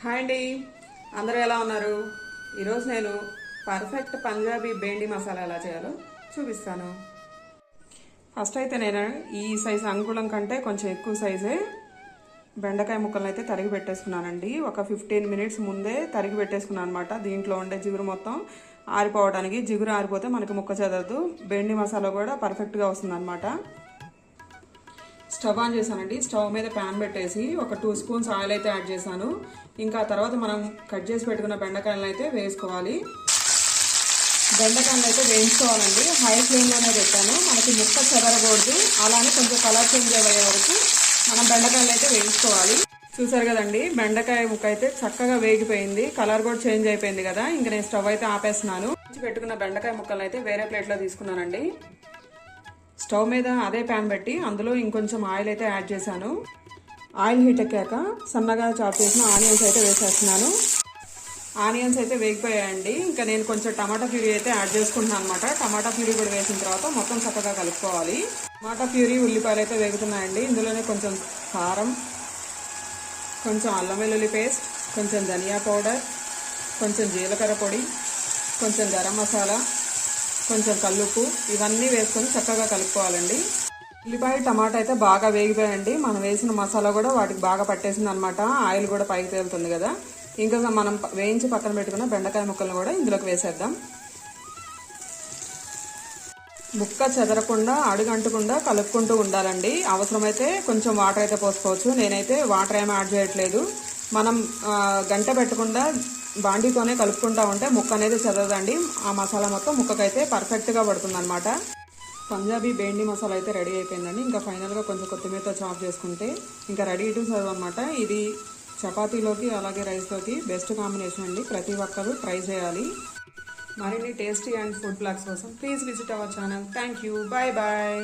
Hi అండి, అందరూ ఎలా ఉన్నారు? ఈరోజు నేను పర్ఫెక్ట్ పంజాబీ బేండి మసాలా ఎలా చేయాలో చూపిస్తాను. ఫస్ట్ అయితే నేను ఈ సైజు అంగుళం కంటే కొంచెం ఎక్కువ సైజే బెండకాయ ముక్కలను అయితే తరిగి పెట్టేసుకున్నానండి. ఒక 15 మినిట్స్ ముందే తరిగి పెట్టేసుకున్నాను అనమాట. దీంట్లో ఉండే జిగురు మొత్తం ఆరిపోవడానికి. జిగురు ఆరిపోతే మనకి ముక్క చెదరదు, బేండి మసాలా కూడా పర్ఫెక్ట్గా వస్తుంది అనమాట. స్టవ్ ఆన్ చేశానండి. స్టవ్ మీద ప్యాన్ పెట్టేసి ఒక 2 స్పూన్స్ ఆయిల్ అయితే యాడ్ చేశాను. ఇంకా తర్వాత మనం కట్ చేసి పెట్టుకున్న బెండకాయలను అయితే వేసుకోవాలి. బెండకాయలను అయితే వేయించుకోవాలండి. హై ఫ్లేమ్లోనే పెట్టాను, మనకి ముక్క చెదరకూడదు. అలానే కొంచెం కలర్ చేంజ్ అయ్యే వరకు మనం బెండకాయలు అయితే వేయించుకోవాలి. చూసారు కదండి, బెండకాయ ముక్క అయితే చక్కగా వేగిపోయింది, కలర్ కూడా చేంజ్ అయిపోయింది కదా. ఇంకా నేను స్టవ్ అయితే ఆపేస్తున్నాను. పెట్టుకున్న బెండకాయ ముక్కలను అయితే వేరే ప్లేట్లో తీసుకున్నానండి. స్టవ్ మీద అదే ప్యాన్ పెట్టి అందులో ఇంకొంచెం ఆయిల్ అయితే యాడ్ చేశాను. ఆయిల్ హీట్ ఎక్కాక సన్నగా చాప్ చేసిన ఆనియన్స్ అయితే వేసేస్తున్నాను. ఆనియన్స్ అయితే వేగిపోయాయండి. ఇంకా నేను కొంచెం టమాటా ప్యూరీ అయితే యాడ్ చేసుకుంటున్నాను అనమాట. టమాటా ప్యూరీ కూడా వేసిన తర్వాత మొత్తం చక్కగా కలుపుకోవాలి. టమాటా ప్యూరీ, ఉల్లిపాయలు అయితే వేగుతున్నాయండి. ఇందులోనే కొంచెం కారం, కొంచెం అల్లం వెల్లుల్లి పేస్ట్, కొంచెం ధనియా పౌడర్, కొంచెం జీలకర్ర పొడి, కొంచెం గరం మసాలా, కొంచెం కల్లుప్పు, ఇవన్నీ వేసుకొని చక్కగా కలుపుకోవాలండి. ఉల్లిపాయ టమాటా అయితే బాగా వేగిపోయాయండి. మనం వేసిన మసాలా కూడా వాటికి బాగా పట్టేసింది అనమాట. ఆయిల్ కూడా పైకి తేలుతుంది కదా. ఇంకా మనం వేయించి పక్కన పెట్టుకున్న బెండకాయ ముక్కలను కూడా ఇందులోకి వేసేద్దాం. ముక్క చెదరకుండా అడుగంటకుండా కలుపుకుంటూ ఉండాలండి. అవసరమైతే కొంచెం వాటర్ అయితే పోసుకోవచ్చు. నేనైతే వాటర్ ఏమి యాడ్ చేయట్లేదు. మనం గంట పెట్టకుండా బాండీతోనే కలుపుకుంటా ఉంటే ముక్క అనేది చెదరదండి. ఆ మసాలా మొత్తం ముక్కకైతే పర్ఫెక్ట్గా పడుతుంది అనమాట. పంజాబీ బేండి మసాలా అయితే రెడీ అయిపోయిందండి. ఇంకా ఫైనల్గా కొంచెం కొత్తిమీరతో చాప్ చేసుకుంటే ఇంకా రెడీ టు సర్వ్ అనమాట. ఇది చపాతీలోకి అలాగే రైస్లోకి బెస్ట్ కాంబినేషన్ అండి. ప్రతి ఒక్కరూ ట్రై చేయాలి. మరిన్ని టేస్టీ అండ్ ఫుడ్ బ్లాగ్స్ కోసం please visit our channel. Thank you. Bye bye.